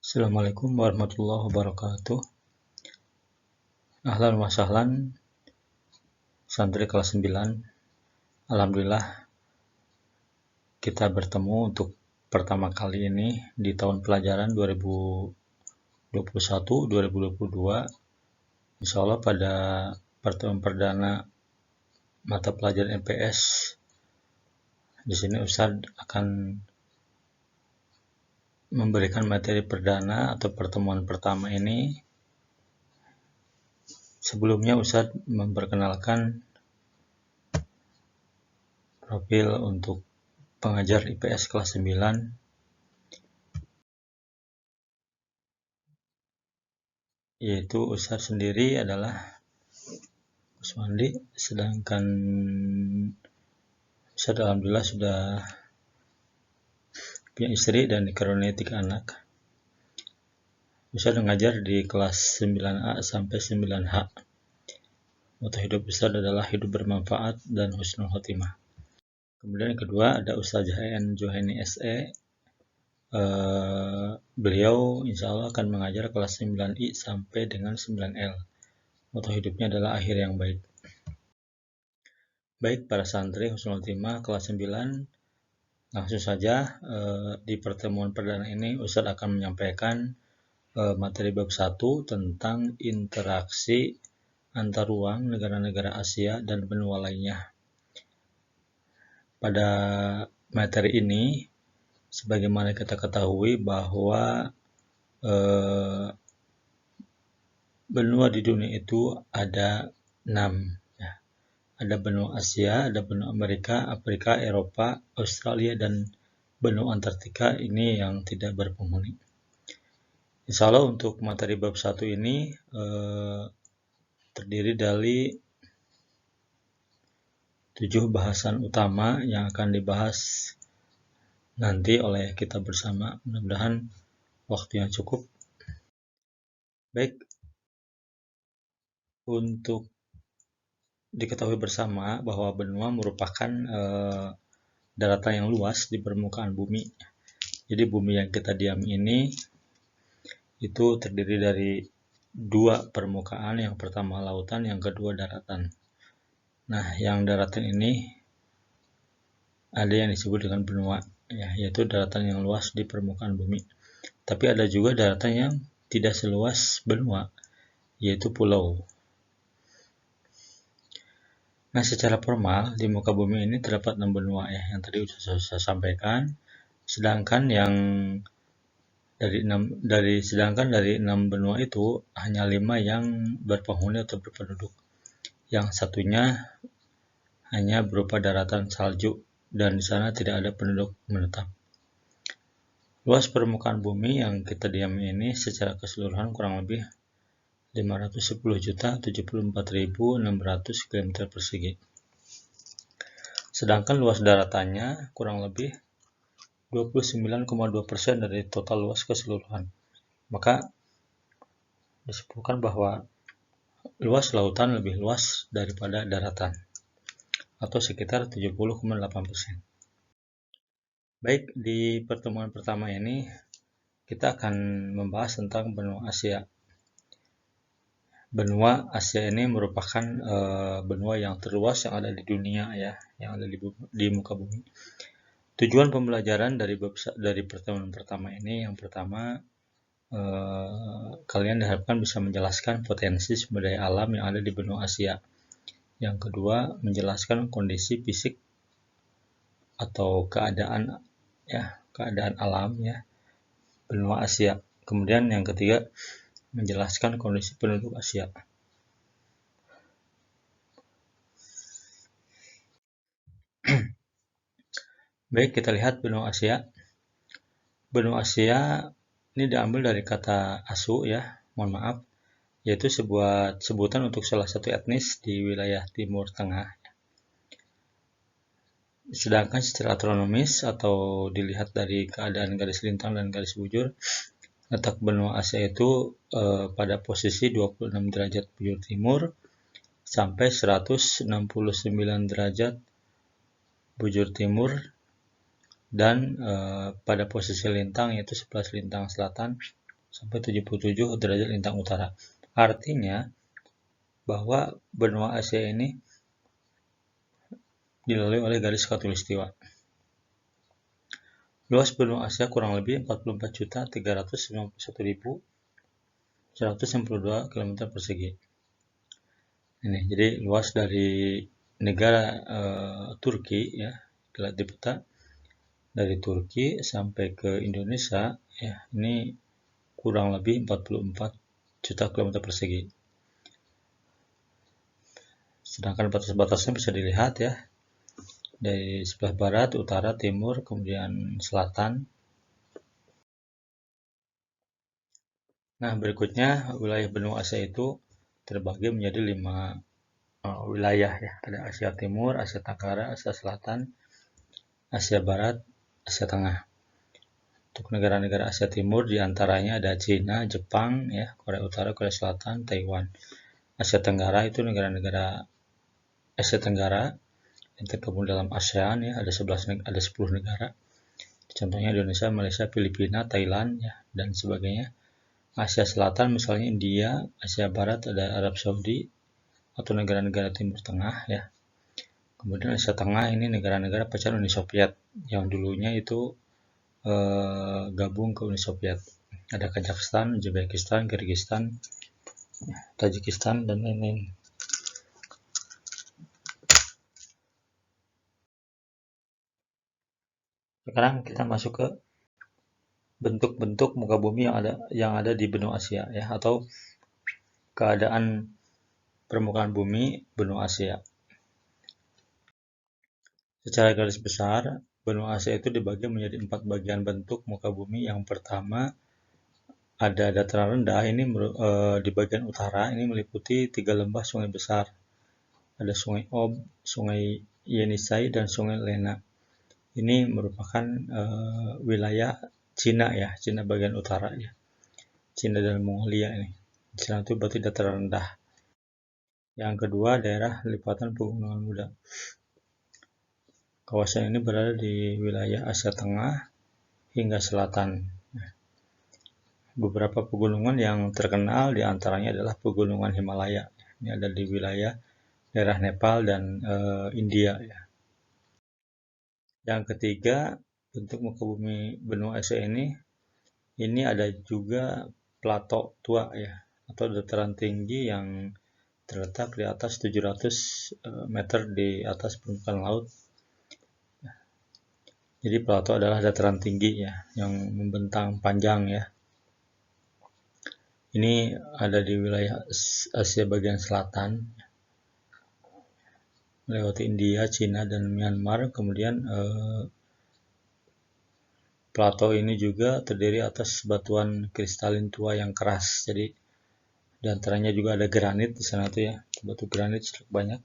Assalamualaikum warahmatullahi wabarakatuh. Ahlan wa sahlan, santri kelas 9. Alhamdulillah kita bertemu untuk pertama kali ini di tahun pelajaran 2021-2022. Insya Allah pada pertemuan perdana mata pelajaran MPS di sini Ustadz akan memberikan materi perdana atau pertemuan pertama ini. Sebelumnya Ustadz memperkenalkan profil untuk pengajar IPS kelas 9. Yaitu Ustadz sendiri adalah Usmandi, sedangkan Ustadz alhamdulillah sudah punya istri dan dikaruniai 3 anak. Ustadz mengajar di kelas 9A sampai 9H. Moto hidup Ustadz adalah hidup bermanfaat dan husnul khotimah. Kemudian yang kedua ada Ustazah En Johaini SE. Beliau insya Allah akan mengajar kelas 9I sampai dengan 9L. Moto hidupnya adalah akhir yang baik. Baik para santri husnul khotimah kelas 9, langsung saja di pertemuan perdana ini Ustadz akan menyampaikan materi bab 1 tentang interaksi antar ruang negara-negara Asia dan benua lainnya. Pada materi ini, sebagaimana kita ketahui bahwa benua di dunia itu ada 6. Ada benua Asia, ada benua Amerika, Afrika, Eropa, Australia, dan benua Antartika ini yang tidak berpenghuni. Insya Allah untuk materi bab 1 ini terdiri dari 7 bahasan utama yang akan dibahas nanti oleh kita bersama. Mudah-mudahan waktunya cukup. Baik, untuk diketahui bersama bahwa benua merupakan daratan yang luas di permukaan bumi. Jadi bumi yang kita diami ini itu terdiri dari 2 permukaan, yang pertama lautan, yang kedua daratan. Nah, yang daratan ini ada yang disebut dengan benua, yaitu daratan yang luas di permukaan bumi. Tapi ada juga daratan yang tidak seluas benua, yaitu pulau. Nah, secara formal di muka bumi ini terdapat 6 benua yang tadi sudah saya sampaikan. Sedangkan dari 6 benua itu hanya 5 yang berpenghuni atau berpenduduk. Yang satunya hanya berupa daratan salju dan di sana tidak ada penduduk menetap. Luas permukaan bumi yang kita diami ini secara keseluruhan kurang lebih 510.074.600 km persegi. Sedangkan luas daratannya kurang lebih 29,2% dari total luas keseluruhan. Maka disebutkan bahwa luas lautan lebih luas daripada daratan, atau sekitar 70,8%. Baik, di pertemuan pertama ini kita akan membahas tentang benua Asia. Benua Asia ini merupakan benua yang terluas yang ada di dunia, yang ada di muka bumi. Tujuan pembelajaran dari pertemuan pertama ini, yang pertama kalian diharapkan bisa menjelaskan potensi sumber daya alam yang ada di benua Asia. Yang kedua, menjelaskan kondisi fisik atau keadaan alam benua Asia. Kemudian yang ketiga, menjelaskan kondisi penduduk Asia. Baik, kita lihat benua Asia. Benua Asia ini diambil dari kata asu, mohon maaf, yaitu sebuah sebutan untuk salah satu etnis di wilayah Timur Tengah. Sedangkan secara astronomis atau dilihat dari keadaan garis lintang dan garis bujur, letak benua Asia itu pada posisi 26 derajat bujur timur sampai 169 derajat bujur timur, dan pada posisi lintang yaitu 11 lintang selatan sampai 77 derajat lintang utara. Artinya bahwa benua Asia ini dilalui oleh garis khatulistiwa. Luas benua Asia kurang lebih 44.391.192 km persegi. Ini jadi luas dari negara Turki ya, lihat di peta, dari Turki sampai ke Indonesia ya, ini kurang lebih 44 juta km persegi. Sedangkan batas-batasnya bisa dilihat ya, dari sebelah barat, utara, timur, kemudian selatan. Nah, berikutnya wilayah benua Asia itu terbagi menjadi 5 wilayah ya. Ada Asia Timur, Asia Tenggara, Asia Selatan, Asia Barat, Asia Tengah. Untuk negara-negara Asia Timur diantaranya ada Cina, Jepang, ya, Korea Utara, Korea Selatan, Taiwan. Asia Tenggara itu negara-negara Asia Tenggara yang tergabung dalam ASEAN ya, ada 10 negara. Contohnya Indonesia, Malaysia, Filipina, Thailand ya, dan sebagainya. Asia Selatan misalnya India, Asia Barat ada Arab Saudi atau negara-negara Timur Tengah ya. Kemudian Asia Tengah ini negara-negara pecahan Uni Soviet yang dulunya itu gabung ke Uni Soviet. Ada Kazakhstan, Uzbekistan, Kyrgyzstan, Tajikistan, dan lain-lain. Sekarang kita masuk ke bentuk-bentuk muka bumi yang ada di benua Asia ya, atau keadaan permukaan bumi benua Asia. Secara garis besar, benua Asia itu dibagi menjadi 4 bagian bentuk muka bumi. Yang pertama ada dataran rendah, ini di bagian utara ini meliputi 3 lembah sungai besar. Ada Sungai Ob, Sungai Yenisei, dan Sungai Lena. Ini merupakan wilayah Cina ya, Cina bagian utara ya. Cina dan Mongolia ini. Cina itu berarti dataran rendah. Yang kedua daerah lipatan pegunungan muda. Kawasan ini berada di wilayah Asia Tengah hingga selatan. Beberapa pegunungan yang terkenal diantaranya adalah pegunungan Himalaya. Ini ada di wilayah daerah Nepal dan India. Ya. Yang ketiga, bentuk muka bumi benua Asia ini ada juga plato tua ya, atau dataran tinggi yang terletak di atas 700 meter di atas permukaan laut. Jadi plato adalah dataran tinggi ya, yang membentang panjang ya. Ini ada di wilayah Asia bagian selatan, melewati India, Cina, dan Myanmar. Kemudian plato ini juga terdiri atas batuan kristalin tua yang keras. Jadi di antaranya juga ada granit di sana tuh ya, batu granit cukup banyak.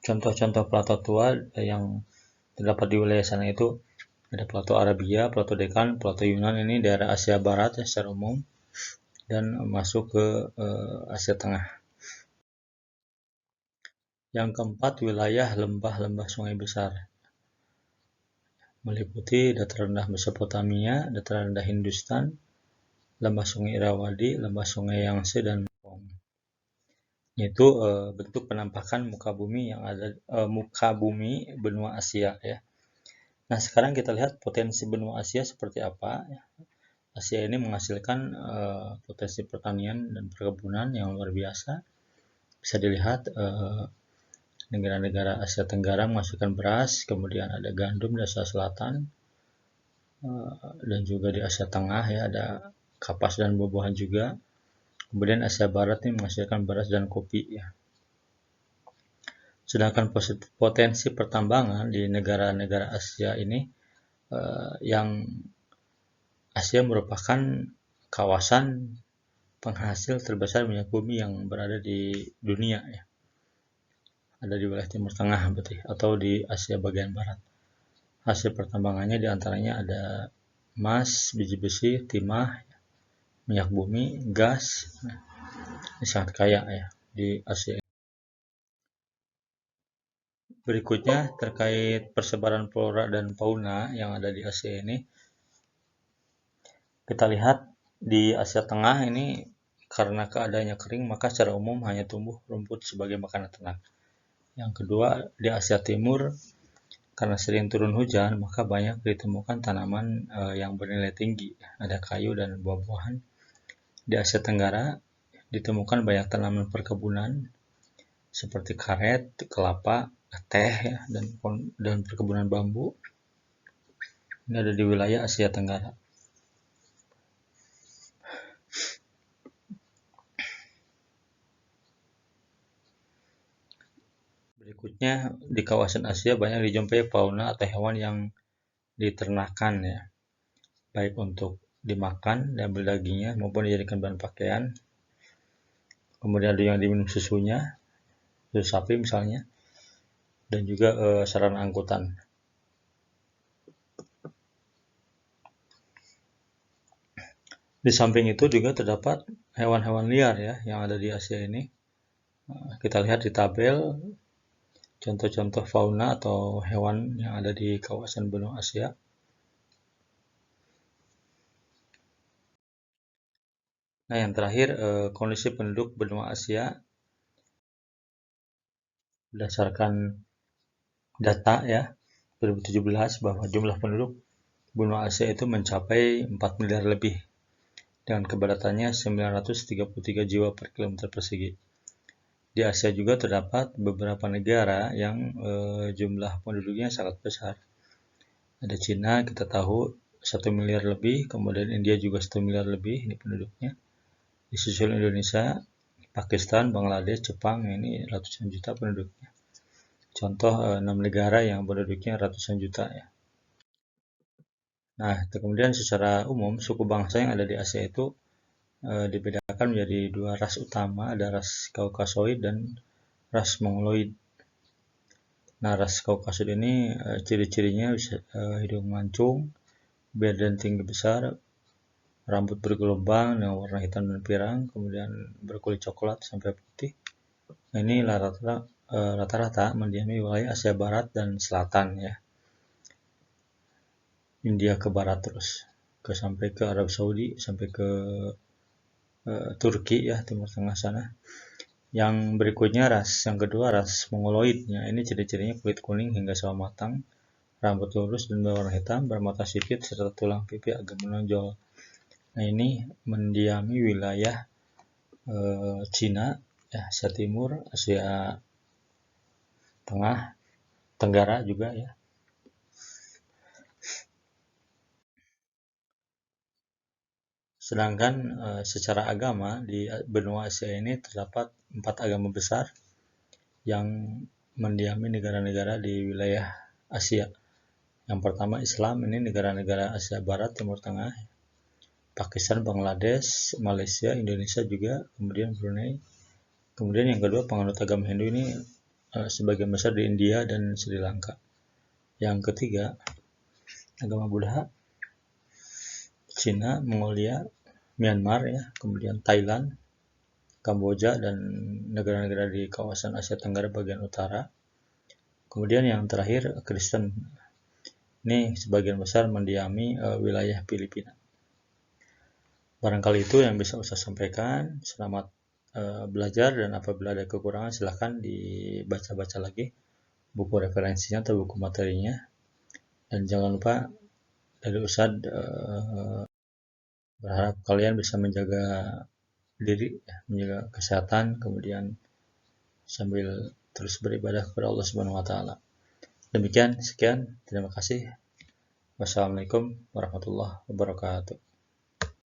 Contoh-contoh plato tua yang terdapat di wilayah sana itu ada plato Arabia, plato Dekan, plato Yunan, ini daerah Asia Barat ya secara umum, dan masuk ke Asia Tengah. Yang keempat, wilayah lembah-lembah sungai besar, meliputi dataran rendah Mesopotamia, dataran rendah Hindustan, lembah sungai Irrawaddy, lembah sungai Yangtze, dan Mekong. Itu bentuk penampakan muka bumi yang ada muka bumi benua Asia ya. Nah, sekarang kita lihat potensi benua Asia seperti apa. Asia ini menghasilkan potensi pertanian dan perkebunan yang luar biasa. Bisa dilihat negara-negara Asia Tenggara menghasilkan beras, kemudian ada gandum di Asia Selatan, dan juga di Asia Tengah ya ada kapas dan buah-buahan juga. Kemudian Asia Barat ini menghasilkan beras dan kopi ya. Sedangkan potensi pertambangan di negara-negara Asia ini yang Asia merupakan kawasan penghasil terbesar minyak bumi yang berada di dunia ya. Ada di wilayah Timur Tengah berarti, atau di Asia bagian barat. Hasil pertambangannya diantaranya ada emas, biji besi, timah, minyak bumi, gas. Ini sangat kaya ya di Asia. Berikutnya terkait persebaran flora dan fauna yang ada di Asia ini, kita lihat di Asia Tengah ini karena keadaannya kering maka secara umum hanya tumbuh rumput sebagai makanan ternak. Yang kedua, di Asia Timur karena sering turun hujan maka banyak ditemukan tanaman yang bernilai tinggi, ada kayu dan buah-buahan. Di Asia Tenggara ditemukan banyak tanaman perkebunan seperti karet, kelapa, teh ya, dan perkebunan bambu. Ini ada di wilayah Asia Tenggara. Berikutnya, di kawasan Asia banyak dijumpai fauna atau hewan yang diternakan ya, baik untuk dimakan dan dagingnya maupun dijadikan bahan pakaian. Kemudian ada yang diminum susunya, susu sapi misalnya, dan juga sarana angkutan. Di samping itu juga terdapat hewan-hewan liar ya yang ada di Asia ini. Kita lihat di tabel contoh-contoh fauna atau hewan yang ada di kawasan benua Asia. Nah, yang terakhir kondisi penduduk benua Asia berdasarkan data ya 2017 bahwa jumlah penduduk benua Asia itu mencapai 4 miliar lebih dengan kepadatannya 933 jiwa per kilometer persegi. Di Asia juga terdapat beberapa negara yang jumlah penduduknya sangat besar. Ada Cina, kita tahu 1 miliar lebih, kemudian India juga 1 miliar lebih ini penduduknya. Disusul Indonesia, Pakistan, Bangladesh, Jepang, ini ratusan juta penduduknya. Contoh 6 negara yang penduduknya ratusan juta ya. Nah, kemudian secara umum suku bangsa yang ada di Asia itu dibedakan menjadi dua ras utama, ada ras Kaukasoid dan ras Mongoloid. Nah, ras Kaukasoid ini ciri-cirinya bisa hidung mancung, badan tinggi besar, rambut bergelombang dengan warna hitam dan pirang, kemudian berkulit coklat sampai putih. Nah, ini rata-rata mendiami wilayah Asia Barat dan Selatan ya. India ke barat terus, sampai ke Arab Saudi, sampai ke Turki ya, Timur Tengah sana. Yang berikutnya yang kedua ras Mongoloid. Ya, ini ciri-cirinya kulit kuning hingga sawo matang, rambut lurus dan berwarna hitam, bermata sipit serta tulang pipi agak menonjol. Nah, ini mendiami wilayah Cina, ya, Asia Timur, Asia Tengah, Tenggara juga ya. Sedangkan secara agama di benua Asia ini terdapat 4 agama besar yang mendiami negara-negara di wilayah Asia. Yang pertama Islam, ini negara-negara Asia Barat, Timur Tengah, Pakistan, Bangladesh, Malaysia, Indonesia juga, kemudian Brunei. Kemudian yang kedua penganut agama Hindu ini sebagian besar di India dan Sri Lanka. Yang ketiga agama Buddha, Cina, Mongolia, Myanmar ya, kemudian Thailand, Kamboja dan negara-negara di kawasan Asia Tenggara bagian utara. Kemudian yang terakhir Kristen. Ini sebagian besar mendiami wilayah Filipina. Barangkali itu yang bisa saya sampaikan. Selamat belajar, dan apabila ada kekurangan silahkan dibaca-baca lagi buku referensinya atau buku materinya. Dan jangan lupa dari Ustadz berharap kalian bisa menjaga diri, menjaga kesehatan, kemudian sambil terus beribadah kepada Allah Subhanahu wa taala. Demikian, sekian, terima kasih. Wassalamualaikum warahmatullahi wabarakatuh.